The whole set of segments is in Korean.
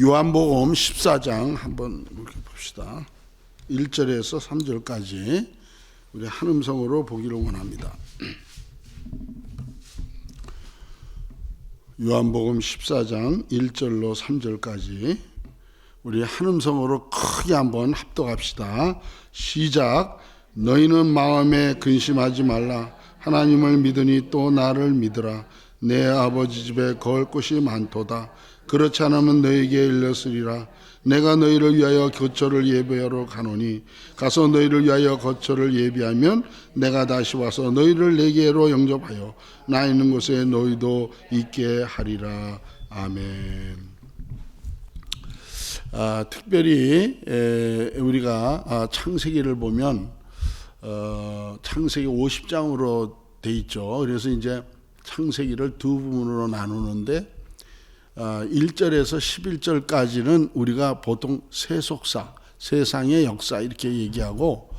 요한복음 14장 한번 봅시다. 1절에서 3절까지 우리 한 음성으로 보기를 원합니다. 요한복음 14장 1절로 3절까지 우리 한 음성으로 크게 한번 합독합시다. 시작. 너희는 마음에 근심하지 말라. 하나님을 믿으니 또 나를 믿으라. 내 아버지 집에 거할 곳이 많도다. 그렇지 않으면 너희에게 일렀으리라. 내가 너희를 위하여 거처를 예비하러 가노니 가서 너희를 위하여 거처를 예비하면 내가 다시 와서 너희를 내게로 영접하여 나 있는 곳에 너희도 있게 하리라. 아멘. 특별히 우리가 창세기를 보면 창세기 50장으로 돼 있죠. 그래서 이제 창세기를 두 부분으로 나누는데 1절에서 11절까지는 우리가 보통 세속사, 세상의 역사 이렇게 얘기하고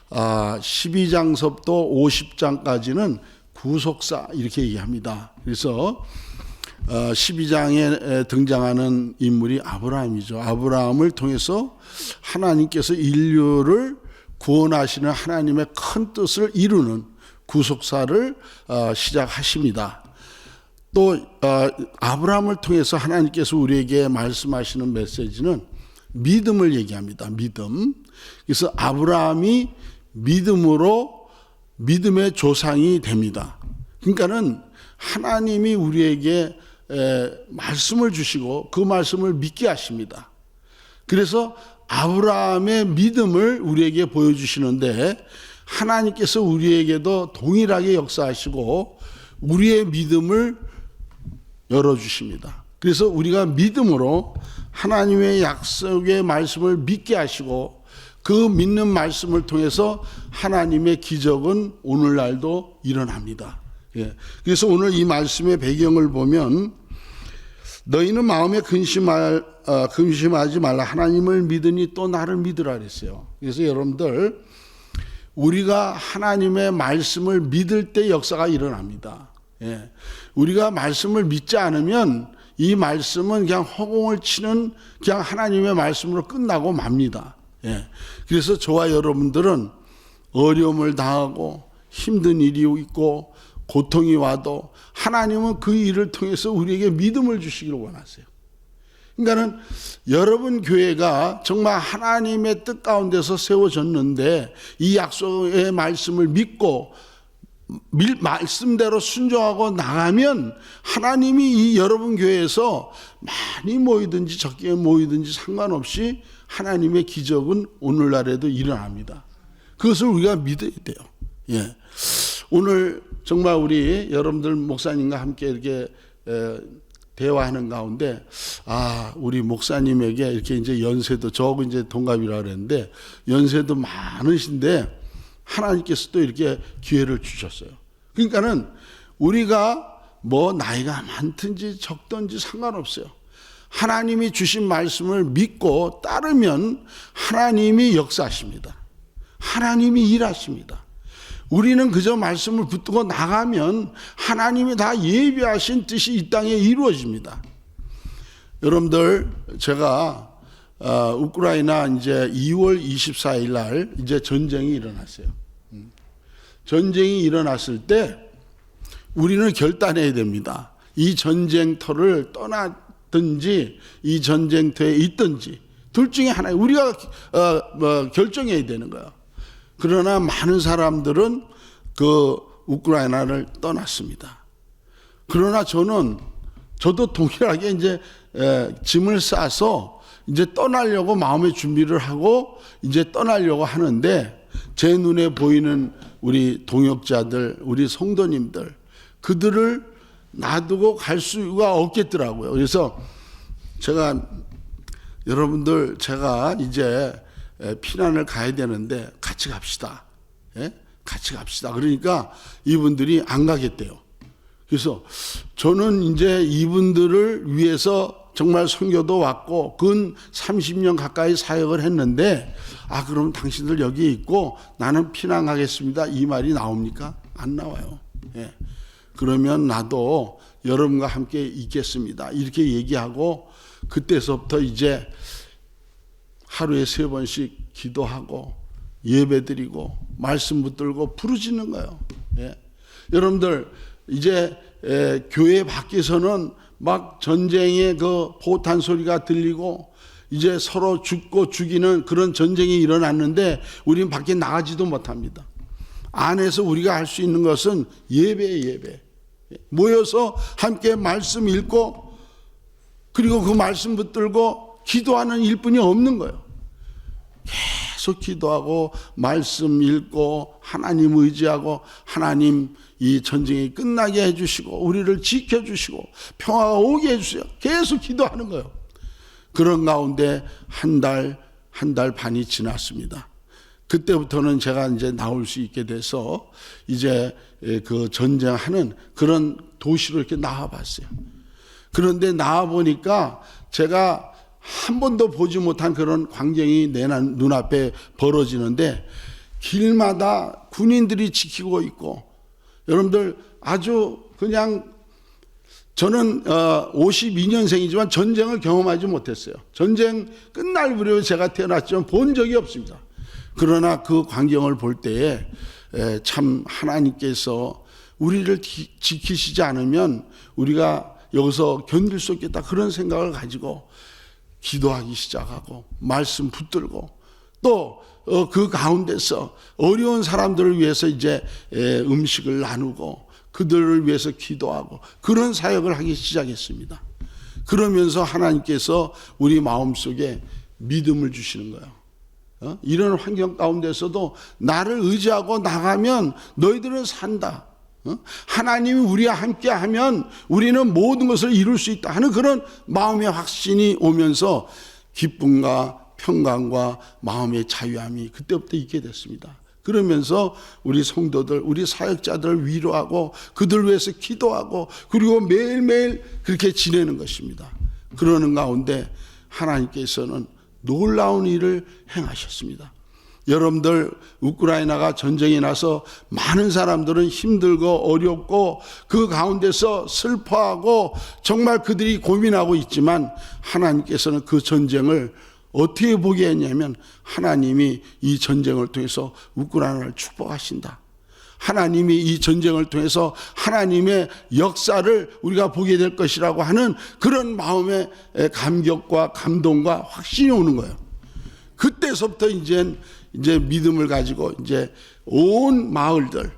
12장서부터 50장까지는 구속사 이렇게 얘기합니다. 그래서 12장에 등장하는 인물이 아브라함이죠. 아브라함을 통해서 하나님께서 인류를 구원하시는 하나님의 큰 뜻을 이루는 구속사를 시작하십니다. 또 아브라함을 통해서 하나님께서 우리에게 말씀하시는 메시지는 믿음을 얘기합니다. 믿음. 그래서 아브라함이 믿음으로 믿음의 조상이 됩니다. 그러니까는 하나님이 우리에게 말씀을 주시고 그 말씀을 믿게 하십니다. 그래서 아브라함의 믿음을 우리에게 보여주시는데 하나님께서 우리에게도 동일하게 역사하시고 우리의 믿음을 열어주십니다. 그래서 우리가 믿음으로 하나님의 약속의 말씀을 믿게 하시고 그 믿는 말씀을 통해서 하나님의 기적은 오늘날도 일어납니다. 그래서 오늘 이 말씀의 배경을 보면 너희는 마음에 근심하지 말라. 하나님을 믿으니 또 나를 믿으라 그랬어요. 그래서 여러분들 우리가 하나님의 말씀을 믿을 때 역사가 일어납니다. 우리가 말씀을 믿지 않으면 이 말씀은 그냥 허공을 치는 그냥 하나님의 말씀으로 끝나고 맙니다. 그래서 저와 여러분들은 어려움을 당하고 힘든 일이 있고 고통이 와도 하나님은 그 일을 통해서 우리에게 믿음을 주시기를 원하세요. 그러니까는 여러분 교회가 정말 하나님의 뜻 가운데서 세워졌는데 이 약속의 말씀을 믿고 말씀대로 순종하고 나가면 하나님이 이 여러분 교회에서 많이 모이든지 적게 모이든지 상관없이 하나님의 기적은 오늘날에도 일어납니다. 그것을 우리가 믿어야 돼요. 오늘 정말 우리 여러분들 목사님과 함께 이렇게 대화하는 가운데 우리 목사님에게 이렇게 이제 연세도 저하고 이제 동갑이라 그랬는데 연세도 많으신데 하나님께서 또 이렇게 기회를 주셨어요. 그러니까는 우리가 뭐 나이가 많든지 적든지 상관없어요. 하나님이 주신 말씀을 믿고 따르면 하나님이 역사하십니다. 하나님이 일하십니다. 우리는 그저 말씀을 붙들고 나가면 하나님이 다 예비하신 뜻이 이 땅에 이루어집니다. 여러분들 제가 우크라이나 이제 2월 24일 날 이제 전쟁이 일어났어요. 전쟁이 일어났을 때 우리는 결단해야 됩니다. 이 전쟁터를 떠나든지 이 전쟁터에 있든지 둘 중에 하나 우리가 결정해야 되는 거예요. 그러나 많은 사람들은 그 우크라이나를 떠났습니다. 그러나 저도 동일하게 이제 짐을 싸서 이제 떠나려고 마음의 준비를 하고 이제 떠나려고 하는데 제 눈에 보이는 우리 동역자들, 우리 성도님들 그들을 놔두고 갈 수가 없겠더라고요. 그래서 여러분들 제가 이제 피난을 가야 되는데 같이 갑시다. 같이 갑시다. 그러니까 이분들이 안 가겠대요. 그래서 저는 이제 이분들을 위해서 정말 선교도 왔고 근 30년 가까이 사역을 했는데 그럼 당신들 여기 있고 나는 피난하겠습니다. 이 말이 나옵니까? 안 나와요. 그러면 나도 여러분과 함께 있겠습니다. 이렇게 얘기하고 그때서부터 이제 하루에 3번씩 기도하고 예배드리고 말씀 붙들고 부르짖는 거예요. 예. 여러분들 이제 교회 밖에서는 막 전쟁의 그 포탄 소리가 들리고 이제 서로 죽고 죽이는 그런 전쟁이 일어났는데 우리는 밖에 나가지도 못합니다. 안에서 우리가 할 수 있는 것은 예배예요, 예배. 모여서 함께 말씀 읽고 그리고 그 말씀 붙들고 기도하는 일뿐이 없는 거예요. 계속 기도하고 말씀 읽고 하나님 의지하고 하나님 이 전쟁이 끝나게 해주시고 우리를 지켜주시고 평화가 오게 해주세요. 계속 기도하는 거예요. 그런 가운데 한 달 반이 지났습니다. 그때부터는 제가 이제 나올 수 있게 돼서 이제 그 전쟁하는 그런 도시로 이렇게 나와봤어요. 그런데 나와보니까 제가 한 번도 보지 못한 그런 광경이 내 눈앞에 벌어지는데 길마다 군인들이 지키고 있고 여러분들 아주 그냥 저는 52년생이지만 전쟁을 경험하지 못했어요. 전쟁 끝날 무렵에 제가 태어났지만 본 적이 없습니다. 그러나 그 광경을 볼 때에 참 하나님께서 우리를 지키시지 않으면 우리가 여기서 견딜 수 없겠다 그런 생각을 가지고 기도하기 시작하고 말씀 붙들고 또 그 가운데서 어려운 사람들을 위해서 이제 음식을 나누고 그들을 위해서 기도하고 그런 사역을 하기 시작했습니다. 그러면서 하나님께서 우리 마음속에 믿음을 주시는 거예요. 이런 환경 가운데서도 나를 의지하고 나가면 너희들은 산다. 하나님이 우리와 함께하면 우리는 모든 것을 이룰 수 있다 하는 그런 마음의 확신이 오면서 기쁨과 평강과 마음의 자유함이 그때부터 있게 됐습니다. 그러면서 우리 성도들, 우리 사역자들을 위로하고 그들 위해서 기도하고 그리고 매일매일 그렇게 지내는 것입니다. 그러는 가운데 하나님께서는 놀라운 일을 행하셨습니다. 여러분들 우크라이나가 전쟁이 나서 많은 사람들은 힘들고 어렵고 그 가운데서 슬퍼하고 정말 그들이 고민하고 있지만 하나님께서는 그 전쟁을 어떻게 보게 했냐면 하나님이 이 전쟁을 통해서 우크라이나를 축복하신다. 하나님이 이 전쟁을 통해서 하나님의 역사를 우리가 보게 될 것이라고 하는 그런 마음의 감격과 감동과 확신이 오는 거예요. 그때서부터 이제 믿음을 가지고 이제 온 마을들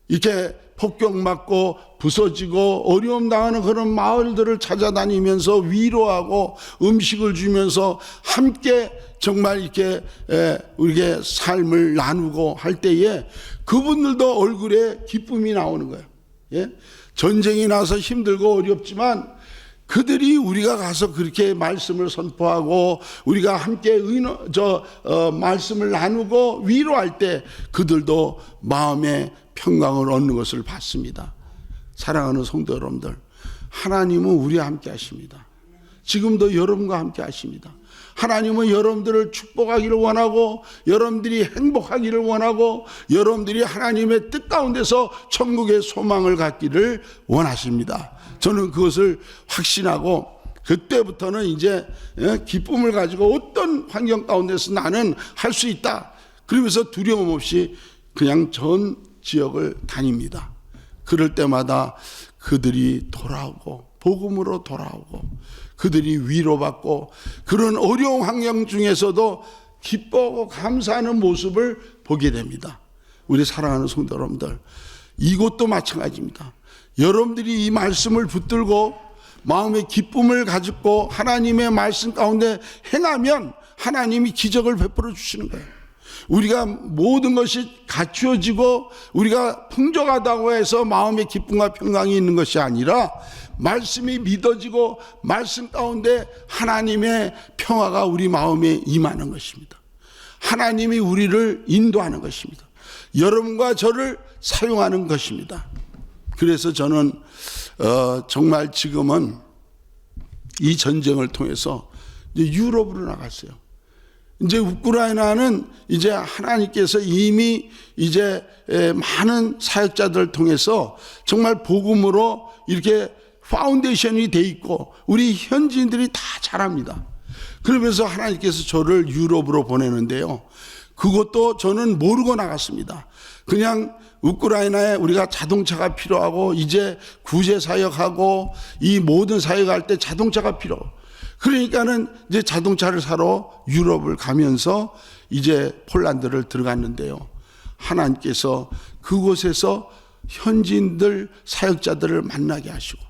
이렇게 폭격맞고 부서지고 어려움 당하는 그런 마을들을 찾아다니면서 위로하고 음식을 주면서 함께 정말 이렇게 우리의 삶을 나누고 할 때에 그분들도 얼굴에 기쁨이 나오는 거예요. 예? 전쟁이 나서 힘들고 어렵지만 그들이 우리가 가서 그렇게 말씀을 선포하고 우리가 함께 말씀을 나누고 위로할 때 그들도 마음의 평강을 얻는 것을 봤습니다. 사랑하는 성도 여러분들, 하나님은 우리와 함께 하십니다. 지금도 여러분과 함께 하십니다. 하나님은 여러분들을 축복하기를 원하고 여러분들이 행복하기를 원하고 여러분들이 하나님의 뜻 가운데서 천국의 소망을 갖기를 원하십니다. 저는 그것을 확신하고 그때부터는 이제 기쁨을 가지고 어떤 환경 가운데서 나는 할 수 있다. 그러면서 두려움 없이 그냥 전 지역을 다닙니다. 그럴 때마다 그들이 돌아오고 복음으로 돌아오고 그들이 위로받고 그런 어려운 환경 중에서도 기뻐하고 감사하는 모습을 보게 됩니다. 우리 사랑하는 성도 여러분들, 이곳도 마찬가지입니다. 여러분들이 이 말씀을 붙들고 마음의 기쁨을 가지고 하나님의 말씀 가운데 행하면 하나님이 기적을 베풀어 주시는 거예요. 우리가 모든 것이 갖추어지고 우리가 풍족하다고 해서 마음의 기쁨과 평강이 있는 것이 아니라 말씀이 믿어지고 말씀 가운데 하나님의 평화가 우리 마음에 임하는 것입니다. 하나님이 우리를 인도하는 것입니다. 여러분과 저를 사용하는 것입니다. 그래서 저는 정말 지금은 이 전쟁을 통해서 이제 유럽으로 나갔어요. 이제 우크라이나는 이제 하나님께서 이미 이제 많은 사역자들을 통해서 정말 복음으로 이렇게 파운데이션이 돼 있고 우리 현지인들이 다 잘합니다. 그러면서 하나님께서 저를 유럽으로 보내는데요. 그것도 저는 모르고 나갔습니다. 그냥 우크라이나에 우리가 자동차가 필요하고 이제 구제 사역하고 이 모든 사역할 때 자동차가 필요하고 그러니까는 이제 자동차를 사러 유럽을 가면서 이제 폴란드를 들어갔는데요. 하나님께서 그곳에서 현지인들 사역자들을 만나게 하시고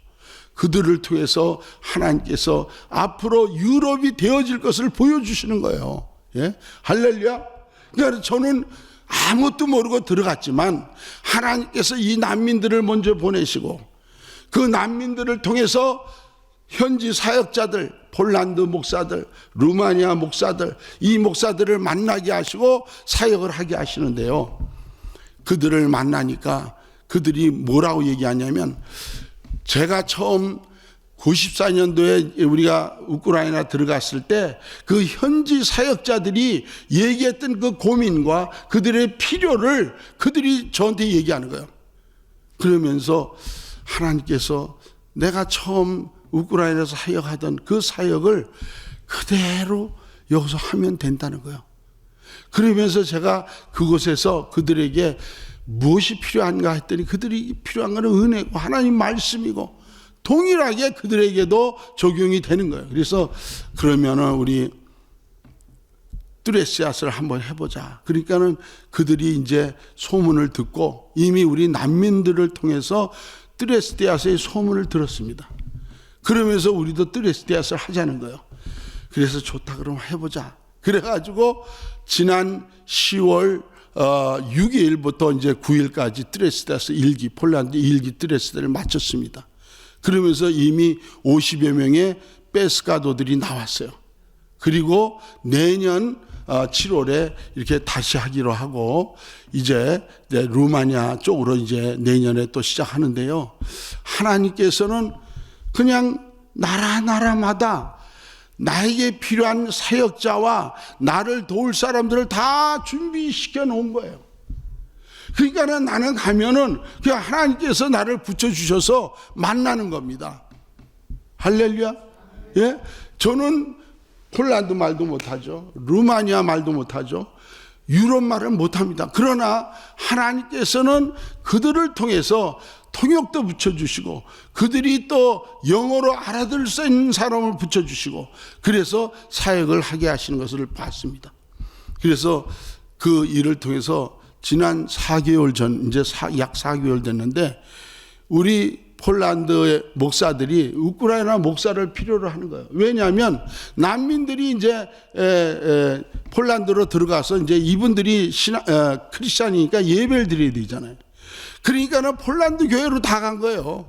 그들을 통해서 하나님께서 앞으로 유럽이 되어질 것을 보여주시는 거예요. 예? 할렐루야. 그러니까 저는 아무것도 모르고 들어갔지만 하나님께서 이 난민들을 먼저 보내시고 그 난민들을 통해서 현지 사역자들, 폴란드 목사들, 루마니아 목사들, 이 목사들을 만나게 하시고 사역을 하게 하시는데요. 그들을 만나니까 그들이 뭐라고 얘기하냐면 제가 처음 94년도에 우리가 우크라이나 들어갔을 때 그 현지 사역자들이 얘기했던 그 고민과 그들의 필요를 그들이 저한테 얘기하는 거예요. 그러면서 하나님께서 내가 처음 우크라이나에서 사역하던 그 사역을 그대로 여기서 하면 된다는 거예요. 그러면서 제가 그곳에서 그들에게 무엇이 필요한가 했더니 그들이 필요한 것은 은혜고 하나님 말씀이고 동일하게 그들에게도 적용이 되는 거예요. 그래서 그러면은 우리 뚜레시아스를 한번 해보자. 그러니까는 그들이 이제 소문을 듣고 이미 우리 난민들을 통해서 뚜레시아스의 소문을 들었습니다. 그러면서 우리도 뚜레시아스를 하자는 거예요. 그래서 좋다 그럼 해보자. 그래가지고 지난 10월 6일부터 이제 9일까지 뚜레시아스 1기 폴란드 1기 뚜레시아스를 마쳤습니다. 그러면서 이미 50여 명의 베스가도들이 나왔어요. 그리고 내년 7월에 이렇게 다시 하기로 하고 이제 루마니아 쪽으로 이제 내년에 또 시작하는데요. 하나님께서는 그냥 나라마다 나에게 필요한 사역자와 나를 도울 사람들을 다 준비시켜 놓은 거예요. 그러니까는 나는 가면은 그냥 하나님께서 나를 붙여주셔서 만나는 겁니다. 할렐루야. 예? 저는 폴란드 말도 못하죠. 루마니아 말도 못하죠. 유럽 말은 못합니다. 그러나 하나님께서는 그들을 통해서 통역도 붙여주시고 그들이 또 영어로 알아들 수 있는 사람을 붙여주시고 그래서 사역을 하게 하시는 것을 봤습니다. 그래서 그 일을 통해서 지난 4개월 전 이제 약 4개월 됐는데 우리 폴란드의 목사들이 우크라이나 목사를 필요로 하는 거예요. 왜냐하면 난민들이 이제 폴란드로 들어가서 이제 이분들이 크리스찬이니까 예배를 드려야 되잖아요. 그러니까는 폴란드 교회로 다 간 거예요.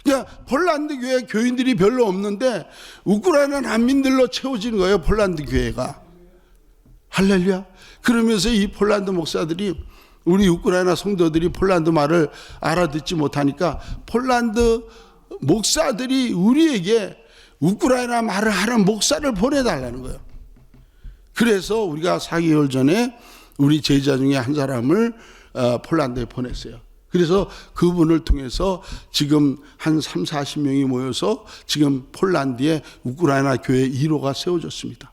그러니까 폴란드 교회 교인들이 별로 없는데 우크라이나 난민들로 채워지는 거예요. 폴란드 교회가. 할렐루야. 그러면서 이 폴란드 목사들이 우리 우크라이나 성도들이 폴란드 말을 알아듣지 못하니까 폴란드 목사들이 우리에게 우크라이나 말을 하는 목사를 보내달라는 거예요. 그래서 우리가 4개월 전에 우리 제자 중에 한 사람을 폴란드에 보냈어요. 그래서 그분을 통해서 지금 한 3, 40명이 모여서 지금 폴란드에 우크라이나 교회 1호가 세워졌습니다.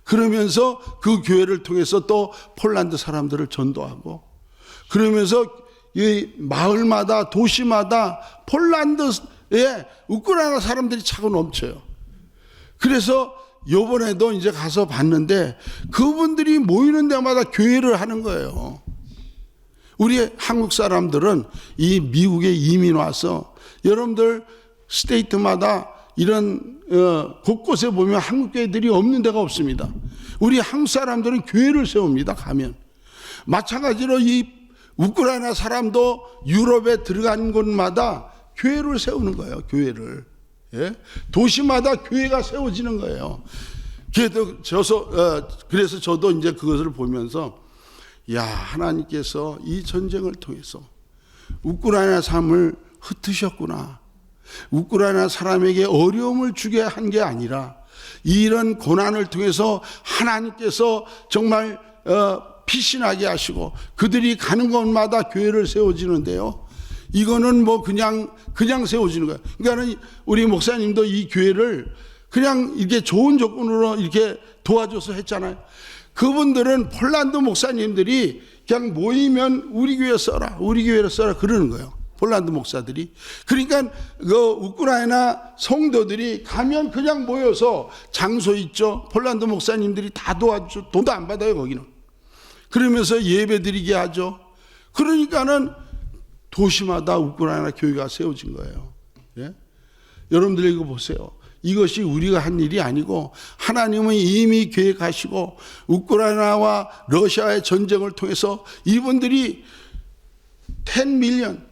그러면서 그 교회를 통해서 또 폴란드 사람들을 전도하고 그러면서 이 마을마다 도시마다 폴란드에 우크라이나 사람들이 차고 넘쳐요. 그래서 요번에도 이제 가서 봤는데 그분들이 모이는 데마다 교회를 하는 거예요. 우리 한국 사람들은 이 미국에 이민 와서 여러분들 스테이트마다 이런 곳곳에 보면 한국 교회들이 없는 데가 없습니다. 우리 한국 사람들은 교회를 세웁니다. 가면 마찬가지로 이 우크라이나 사람도 유럽에 들어간 곳마다 교회를 세우는 거예요. 교회를. 예? 도시마다 교회가 세워지는 거예요. 그래서 저도 이제 그것을 보면서 야, 하나님께서 이 전쟁을 통해서 우크라이나 삶을 흩으셨구나. 우크라이나 사람에게 어려움을 주게 한 게 아니라 이런 고난을 통해서 하나님께서 정말 피신하게 하시고 그들이 가는 곳마다 교회를 세워지는데요. 이거는 뭐 그냥 세워지는 거예요. 그러니까 우리 목사님도 이 교회를 그냥 이렇게 좋은 조건으로 이렇게 도와줘서 했잖아요. 그분들은 폴란드 목사님들이 그냥 모이면 우리 교회 써라, 우리 교회를 써라 그러는 거예요. 폴란드 목사들이. 그러니까 그 우크라이나 성도들이 가면 그냥 모여서 장소 있죠. 폴란드 목사님들이 다 도와줘. 돈도 안 받아요, 거기는. 그러면서 예배 드리게 하죠. 그러니까는 도시마다 우크라이나 교회가 세워진 거예요. 예? 여러분들 이거 보세요. 이것이 우리가 한 일이 아니고 하나님은 이미 계획하시고 우크라이나와 러시아의 전쟁을 통해서 이분들이 10밀리언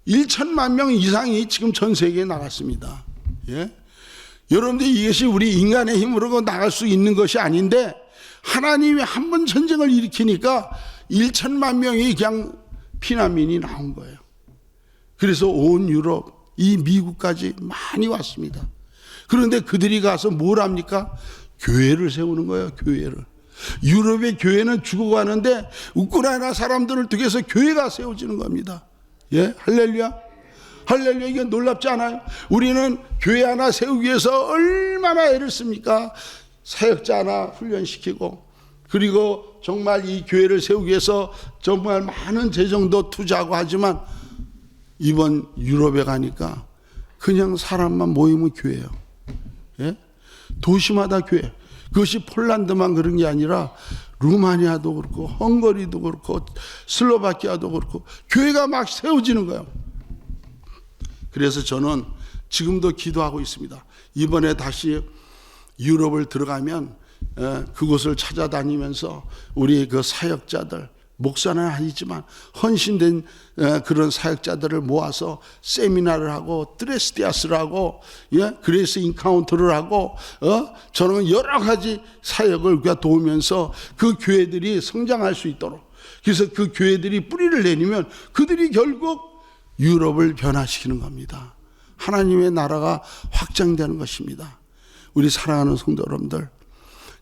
1천만 명 이상이 지금 전 세계에 나갔습니다. 예? 여러분들 이것이 우리 인간의 힘으로 나갈 수 있는 것이 아닌데 하나님이 한 번 전쟁을 일으키니까 1천만 명이 그냥 피난민이 나온 거예요. 그래서 온 유럽, 이 미국까지 많이 왔습니다. 그런데 그들이 가서 뭘 합니까? 교회를 세우는 거예요, 교회를. 유럽의 교회는 죽어가는데 우크라이나 사람들을 통해서 교회가 세워지는 겁니다. 예? 할렐루야. 할렐루야. 이게 놀랍지 않아요? 우리는 교회 하나 세우기 위해서 얼마나 애를 씁니까? 사역자 하나 훈련시키고, 그리고 정말 이 교회를 세우기 위해서 정말 많은 재정도 투자하고 하지만 이번 유럽에 가니까 그냥 사람만 모이면 교회예요. 예? 도시마다 교회. 그것이 폴란드만 그런 게 아니라 루마니아도 그렇고 헝가리도 그렇고 슬로바키아도 그렇고 교회가 막 세워지는 거예요. 그래서 저는 지금도 기도하고 있습니다. 이번에 다시 유럽을 들어가면 그곳을 찾아다니면서 우리 그 사역자들, 목사는 아니지만 헌신된 그런 사역자들을 모아서 세미나를 하고 드레스디아스를 하고, 예? 그레이스 인카운터를 하고, 저는 여러 가지 사역을 도우면서 그 교회들이 성장할 수 있도록, 그래서 그 교회들이 뿌리를 내리면 그들이 결국 유럽을 변화시키는 겁니다. 하나님의 나라가 확장되는 것입니다. 우리 사랑하는 성도 여러분들,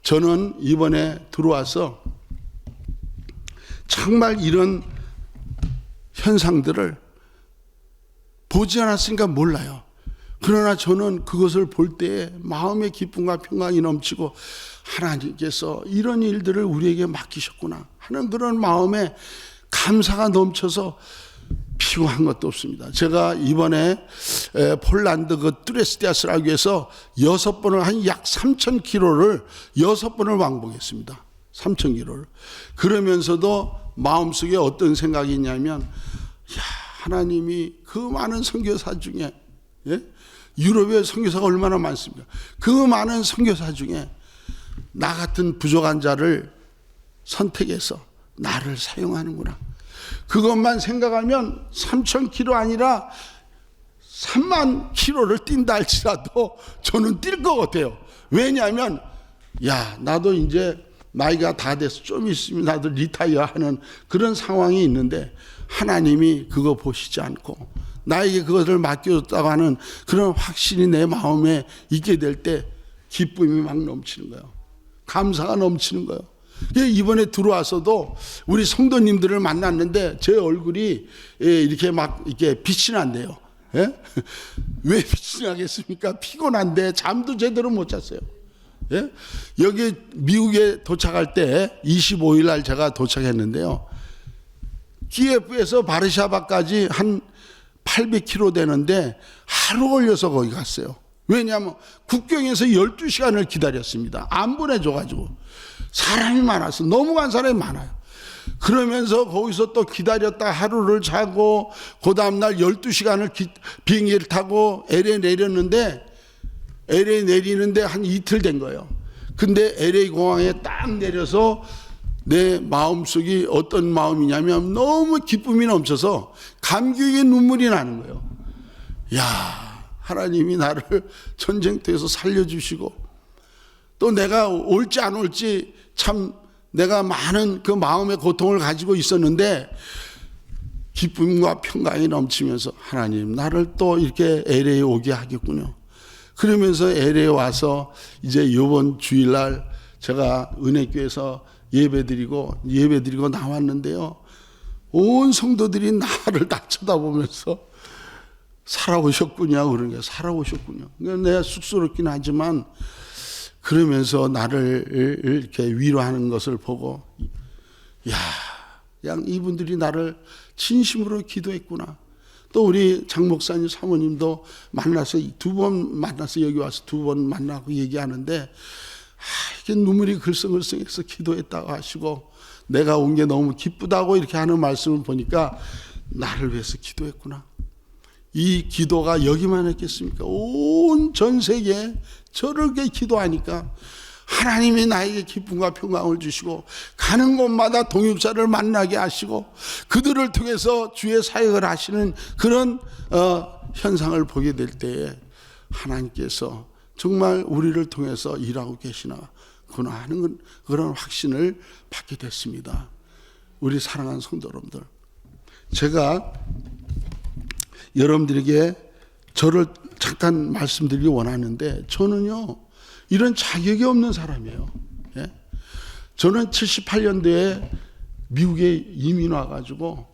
저는 이번에 들어와서 정말 이런 현상들을 보지 않았으니까 몰라요. 그러나 저는 그것을 볼 때에 마음의 기쁨과 평강이 넘치고 하나님께서 이런 일들을 우리에게 맡기셨구나 하는 그런 마음에 감사가 넘쳐서 피곤한 것도 없습니다. 제가 이번에 폴란드 그 뚜레스디아스를 하기 위해서 6번을 한 약 3,000km를 6번을 왕복했습니다. 3,000km를. 그러면서도 마음속에 어떤 생각이 있냐면, 야, 하나님이 그 많은 선교사 중에, 예? 유럽의 선교사가 얼마나 많습니까? 그 많은 선교사 중에 나 같은 부족한 자를 선택해서 나를 사용하는구나. 그것만 생각하면 3,000km 아니라 3만 km를 뛴다 할지라도 저는 뛸 것 같아요. 왜냐하면 야, 나도 이제 나이가 다 돼서 좀 있으면 나도 리타이어 하는 그런 상황이 있는데 하나님이 그거 보시지 않고 나에게 그것을 맡겨줬다고 하는 그런 확신이 내 마음에 있게 될 때 기쁨이 막 넘치는 거예요. 감사가 넘치는 거예요. 이번에 들어와서도 우리 성도님들을 만났는데 제 얼굴이 이렇게 막 이렇게 빛이 난대요. 예? 왜 빛이 나겠습니까? 피곤한데 잠도 제대로 못 잤어요. 예? 여기 미국에 도착할 때 25일 날 제가 도착했는데요. 키예프에서 바르샤바까지 한 800km 되는데 하루 걸려서 거기 갔어요. 왜냐하면 국경에서 12시간을 기다렸습니다. 안 보내줘가지고. 사람이 많아서 넘어간 사람이 많아요. 그러면서 거기서 또 기다렸다 하루를 자고 그 다음날 12시간을 비행기를 타고 LA 내렸는데 LA 내리는데 한 이틀 된 거예요. 근데 LA 공항에 딱 내려서 내 마음속이 어떤 마음이냐면 너무 기쁨이 넘쳐서 감격의 눈물이 나는 거예요. 야, 하나님이 나를 전쟁터에서 살려주시고 또 내가 올지 안 올지 참 내가 많은 그 마음의 고통을 가지고 있었는데 기쁨과 평강이 넘치면서 하나님 나를 또 이렇게 LA에 오게 하겠군요. 그러면서 LA에 와서 이제 이번 주일날 제가 은혜교회에서 예배드리고 나왔는데요. 온 성도들이 나를 다 쳐다보면서 살아오셨군요. 그런 게 살아오셨군요. 내가 쑥스럽긴 하지만 그러면서 나를 이렇게 위로하는 것을 보고, 야, 그냥 이분들이 나를 진심으로 기도했구나. 또 우리 장 목사님 사모님도 만나서 2번 만나서 여기 와서 2번 만나고 얘기하는데, 이게 눈물이 글썽글썽해서 기도했다고 하시고, 내가 온 게 너무 기쁘다고 이렇게 하는 말씀을 보니까 나를 위해서 기도했구나. 이 기도가 여기만 했겠습니까? 온 전 세계에 저렇게 기도하니까 하나님이 나에게 기쁨과 평강을 주시고 가는 곳마다 동역자를 만나게 하시고 그들을 통해서 주의 사역을 하시는 그런 현상을 보게 될 때에 하나님께서 정말 우리를 통해서 일하고 계시구나 하는 그런 확신을 받게 됐습니다. 우리 사랑하는 성도 여러분들, 제가 여러분들에게 저를 잠깐 말씀드리기 원하는데, 저는요 이런 자격이 없는 사람이에요. 예? 저는 78년도에 미국에 이민 와가지고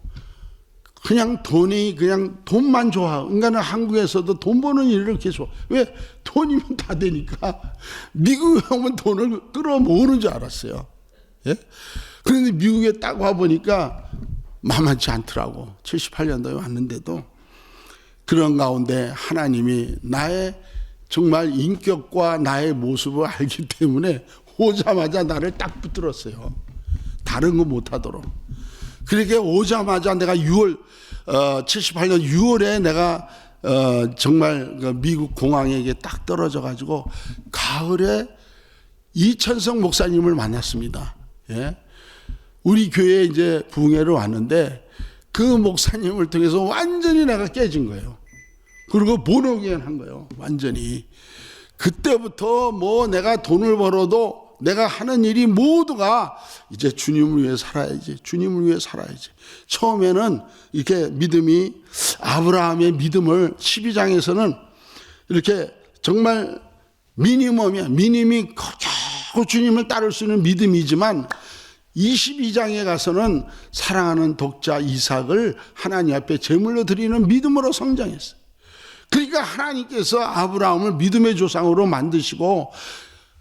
그냥 돈만 좋아. 그러니까 한국에서도 돈 버는 일을 이렇게 좋아. 왜? 돈이면 다 되니까 미국에 오면 돈을 끌어모으는 줄 알았어요. 예? 그런데 미국에 딱 와보니까 만만치 않더라고. 78년도에 왔는데도 그런 가운데 하나님이 나의 정말 인격과 나의 모습을 알기 때문에 오자마자 나를 딱 붙들었어요. 다른 거 못하도록. 그렇게 오자마자 내가 78년 6월에 내가 정말 그 미국 공항에 딱 떨어져 가지고 가을에 이천성 목사님을 만났습니다. 예? 우리 교회에 이제 부흥회를 왔는데 그 목사님을 통해서 완전히 내가 깨진 거예요. 그리고 본어기엔 한 거예요. 완전히. 그때부터 뭐 내가 돈을 벌어도 내가 하는 일이 모두가 이제 주님을 위해 살아야지. 주님을 위해 살아야지. 처음에는 이렇게 믿음이 아브라함의 믿음을 12장에서는 이렇게 정말 미니멈이야. 미니멈이 겨우 주님을 따를 수 있는 믿음이지만 22장에 가서는 사랑하는 독자 이삭을 하나님 앞에 제물로 드리는 믿음으로 성장했어요. 그러니까 하나님께서 아브라함을 믿음의 조상으로 만드시고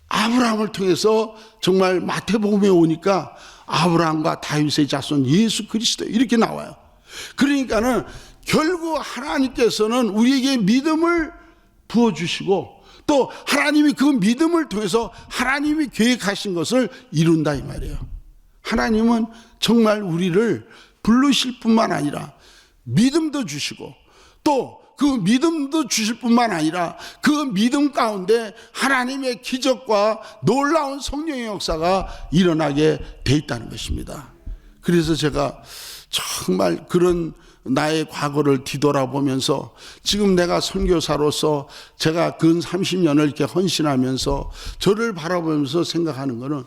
아브라함을 통해서 정말 마태복음에 오니까 아브라함과 다윗의 자손 예수 그리스도 이렇게 나와요. 그러니까는 결국 하나님께서는 우리에게 믿음을 부어주시고 또 하나님이 그 믿음을 통해서 하나님이 계획하신 것을 이룬다 이 말이에요. 하나님은 정말 우리를 부르실 뿐만 아니라 믿음도 주시고 또 그 믿음도 주실 뿐만 아니라 그 믿음 가운데 하나님의 기적과 놀라운 성령의 역사가 일어나게 돼 있다는 것입니다. 그래서 제가 정말 그런 나의 과거를 뒤돌아보면서 지금 내가 선교사로서 제가 근 30년을 이렇게 헌신하면서 저를 바라보면서 생각하는 것은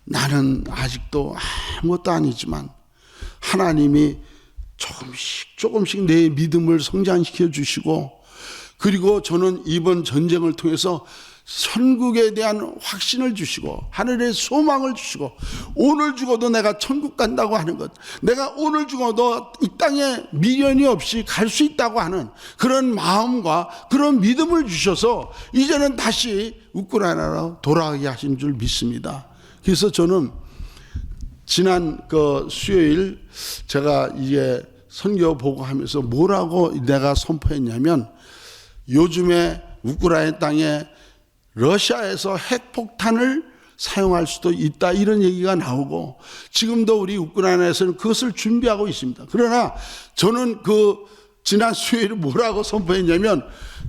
나는 아직도 아무것도 아니지만 하나님이 조금씩 내 믿음을 성장시켜 주시고 그리고 저는 이번 전쟁을 통해서 천국에 대한 확신을 주시고 하늘의 소망을 주시고 오늘 죽어도 내가 천국 간다고 하는 것, 내가 오늘 죽어도 이 땅에 미련이 없이 갈 수 있다고 하는 그런 마음과 그런 믿음을 주셔서 이제는 다시 우크라이나로 돌아가게 하신 줄 믿습니다. 그래서 저는 지난 그 수요일 제가 이게 선교 보고하면서 뭐라고 내가 선포했냐면 요즘에 우크라이나 땅에 러시아에서 핵폭탄을 사용할 수도 있다 이런 얘기가 나오고 지금도 우리 우크라이나에서는 그것을 준비하고 있습니다. 그러나 저는 그 지난 수요일에 뭐라고 선포했냐면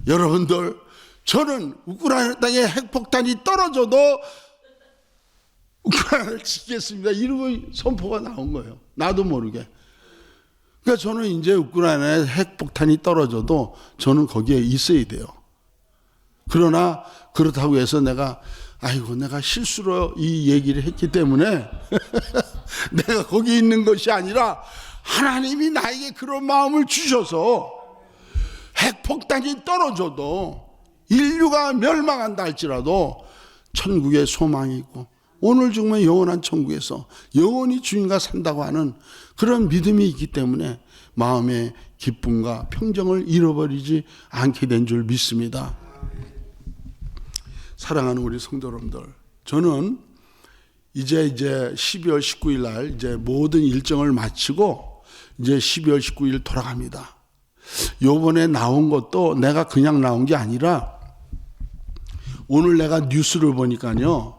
여러분들 저는 우크라이나 땅에 핵폭탄이 떨어져도 우크라이나를 지키겠습니다. 이러고 선포가 나온 거예요. 나도 모르게. 그러니까 저는 이제 우크라이나에 핵폭탄이 떨어져도 저는 거기에 있어야 돼요. 그러나 그렇다고 해서 내가 실수로 이 얘기를 했기 때문에 내가 거기 있는 것이 아니라 하나님이 나에게 그런 마음을 주셔서 핵폭탄이 떨어져도 인류가 멸망한다 할지라도 천국에 소망이 있고 오늘 죽으면 영원한 천국에서 영원히 주님과 산다고 하는 그런 믿음이 있기 때문에 마음의 기쁨과 평정을 잃어버리지 않게 된 줄 믿습니다. 사랑하는 우리 성도 여러분들, 저는 이제 12월 19일 날 이제 모든 일정을 마치고 이제 12월 19일 돌아갑니다. 요번에 나온 것도 내가 그냥 나온 게 아니라 오늘 내가 뉴스를 보니까요,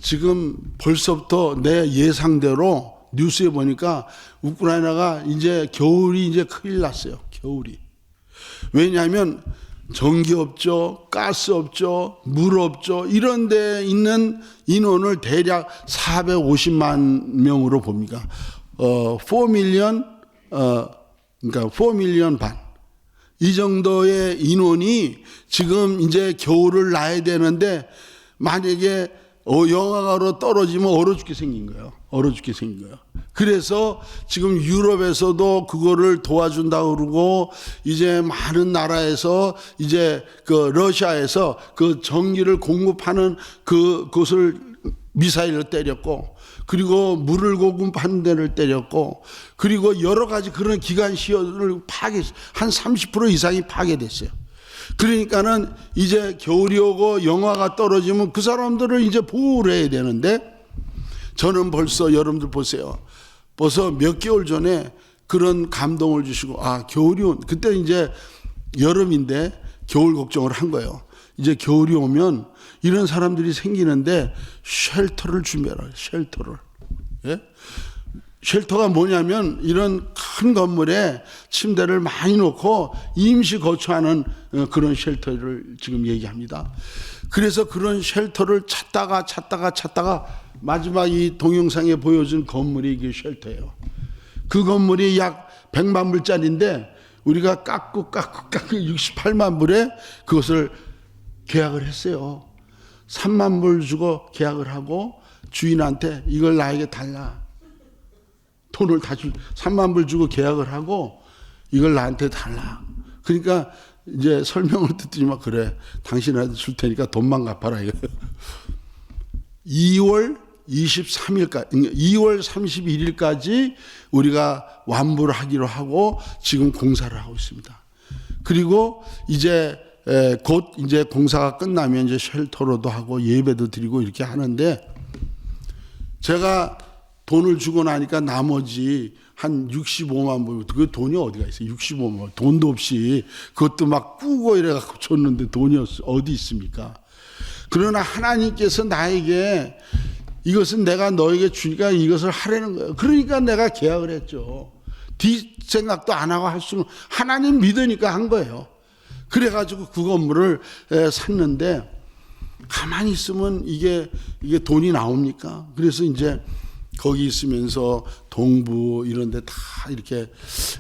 지금 벌써부터 내 예상대로 뉴스에 보니까 우크라이나가 이제 겨울이 이제 큰일 났어요. 겨울이. 왜냐하면 전기 없죠, 가스 없죠, 물 없죠. 이런 데 있는 인원을 대략 450만 명으로 봅니다. 4 밀리언, 그러니까 4 밀리언 반. 이 정도의 인원이 지금 이제 겨울을 나야 되는데 만약에 영하로 떨어지면 얼어 죽게 생긴 거예요. 얼어 죽게 생긴 거예요. 그래서 지금 유럽에서도 그거를 도와준다고 그러고 이제 많은 나라에서 이제 그 러시아에서 그 전기를 공급하는 그곳을 미사일을 때렸고, 그리고 물을 공급하는 데를 때렸고, 그리고 여러 가지 그런 기관 시설을 한 30% 이상이 파괴됐어요. 그러니까는 이제 겨울이 오고 영하가 떨어지면 그 사람들을 이제 보호를 해야 되는데, 저는 벌써 여러분들 보세요. 벌써 몇 개월 전에 그런 감동을 주시고, 겨울이 그때 이제 여름인데 겨울 걱정을 한 거예요. 이제 겨울이 오면 이런 사람들이 생기는데 쉘터를 준비해라. 쉘터를. 예? 쉘터가 뭐냐면 이런 큰 건물에 침대를 많이 놓고 임시 거주하는 그런 쉘터를 지금 얘기합니다. 그래서 그런 쉘터를 찾다가 마지막 이 동영상에 보여준 건물이 이게 쉘터예요. 그 건물이 약 100만 불짜리인데 우리가 깎고 68만 불에 그것을 계약을 했어요. 3만 불 주고 계약을 하고 주인한테 이걸 나에게 달라. 돈을 다 3만 불 주고 계약을 하고 이걸 나한테 달라. 그러니까 이제 설명을 듣더니만 그래. 당신한테 줄 테니까 돈만 갚아라. 2월 23일까지, 2월 31일까지 우리가 완부를 하기로 하고 지금 공사를 하고 있습니다. 그리고 이제 곧 이제 공사가 끝나면 이제 쉘터로도 하고 예배도 드리고 이렇게 하는데, 제가 돈을 주고 나니까 나머지 한 65만 불, 그 돈이 어디가 있어요? 65만 불. 돈도 없이 그것도 막 꾸고 이래갖고 줬는데 돈이 어디 있습니까? 그러나 하나님께서 나에게 이것은 내가 너에게 주니까 이것을 하라는 거예요. 그러니까 내가 계약을 했죠. 뒷생각도 안 하고 할 수는, 하나님 믿으니까 한 거예요. 그래가지고 그 건물을 샀는데, 가만히 있으면 이게 돈이 나옵니까? 그래서 이제 거기 있으면서 동부 이런 데 다 이렇게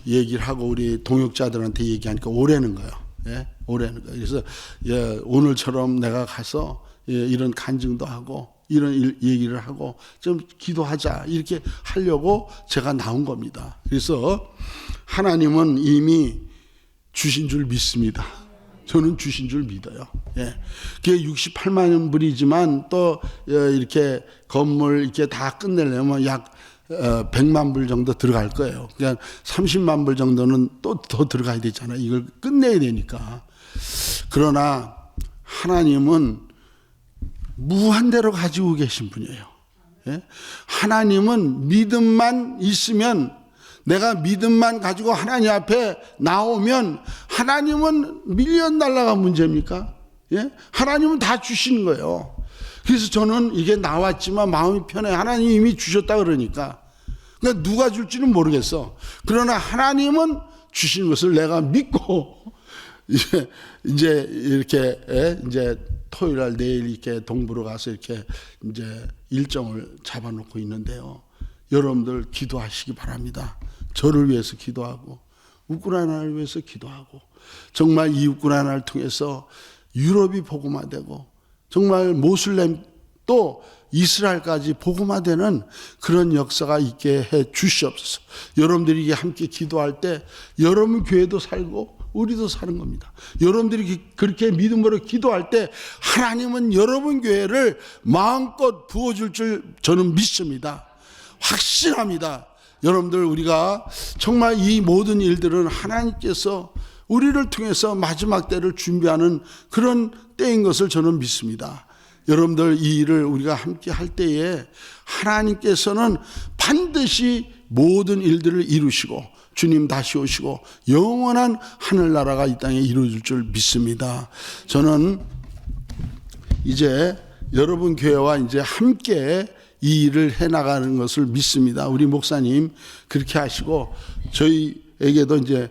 얘기를 하고 우리 동역자들한테 얘기하니까 오라는 거예요. 예? 오라는 거예요. 그래서 오늘처럼 내가 가서 이런 간증도 하고 이런 얘기를 하고 좀 기도하자 이렇게 하려고 제가 나온 겁니다. 그래서 하나님은 이미 주신 줄 믿습니다. 저는 주신 줄 믿어요. 예. 그게 68만 불이지만 또 이렇게 건물 이렇게 다 끝내려면 약 100만 불 정도 들어갈 거예요. 그러니까 30만 불 정도는 또 더 들어가야 되잖아요. 이걸 끝내야 되니까. 그러나 하나님은 무한대로 가지고 계신 분이에요. 예? 하나님은 믿음만 있으면, 내가 믿음만 가지고 하나님 앞에 나오면 하나님은 밀리언 달러가 문제입니까? 예? 하나님은 다 주시는 거예요. 그래서 저는 이게 나왔지만 마음이 편해요. 하나님이 이미 주셨다 그러니까. 그러니까 누가 줄지는 모르겠어. 그러나 하나님은 주시는 것을 내가 믿고 이제 이렇게 이제 토요일 날 내일 이렇게 동부로 가서 이렇게 이제 일정을 잡아놓고 있는데요. 여러분들 기도하시기 바랍니다. 저를 위해서 기도하고 우크라이나를 위해서 기도하고, 정말 이 우크라이나를 통해서 유럽이 복음화되고 정말 모슬렘 또 이스라엘까지 복음화되는 그런 역사가 있게 해 주시옵소서. 여러분들이 함께 기도할 때 여러분 교회도 살고 우리도 사는 겁니다. 여러분들이 그렇게 믿음으로 기도할 때 하나님은 여러분 교회를 마음껏 부어줄 줄 저는 믿습니다. 확신합니다. 여러분들, 우리가 정말 이 모든 일들은 하나님께서 우리를 통해서 마지막 때를 준비하는 그런 때인 것을 저는 믿습니다. 여러분들, 이 일을 우리가 함께 할 때에 하나님께서는 반드시 모든 일들을 이루시고 주님 다시 오시고 영원한 하늘나라가 이 땅에 이루어질 줄 믿습니다. 저는 이제 여러분 교회와 이제 함께 이 일을 해나가는 것을 믿습니다. 우리 목사님 그렇게 하시고 저희에게도 이제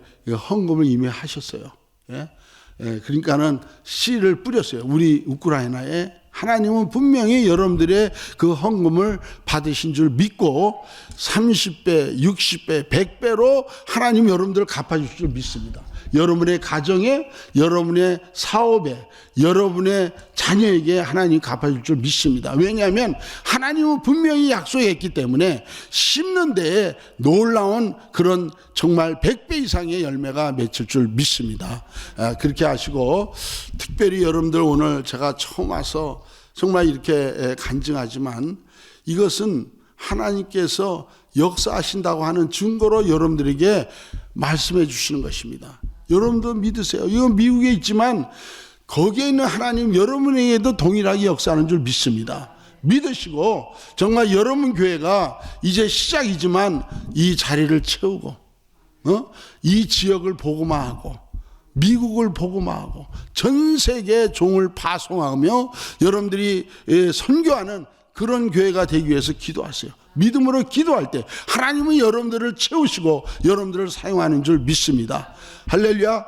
헌금을 이미 하셨어요. 예? 그러니까는 씨를 뿌렸어요. 우리 우크라이나에. 하나님은 분명히 여러분들의 그 헌금을 받으신 줄 믿고 30배, 60배, 100배로 하나님 여러분들을 갚아주실 줄 믿습니다. 여러분의 가정에, 여러분의 사업에, 여러분의 자녀에게 하나님 갚아줄 줄 믿습니다. 왜냐하면 하나님은 분명히 약속했기 때문에 심는 데에 놀라운 그런 정말 100배 이상의 열매가 맺힐 줄 믿습니다. 그렇게 하시고, 특별히 여러분들 오늘 제가 처음 와서 정말 이렇게 간증하지만 이것은 하나님께서 역사하신다고 하는 증거로 여러분들에게 말씀해 주시는 것입니다. 여러분도 믿으세요. 이건 미국에 있지만 거기에 있는 하나님 여러분에게도 동일하게 역사하는 줄 믿습니다. 믿으시고 정말 여러분 교회가 이제 시작이지만 이 자리를 채우고 이 지역을 복음화하고 미국을 복음화하고 전 세계에 종을 파송하며 여러분들이 선교하는 그런 교회가 되기 위해서 기도하세요. 믿음으로 기도할 때 하나님은 여러분들을 채우시고 여러분들을 사용하는 줄 믿습니다. 할렐루야.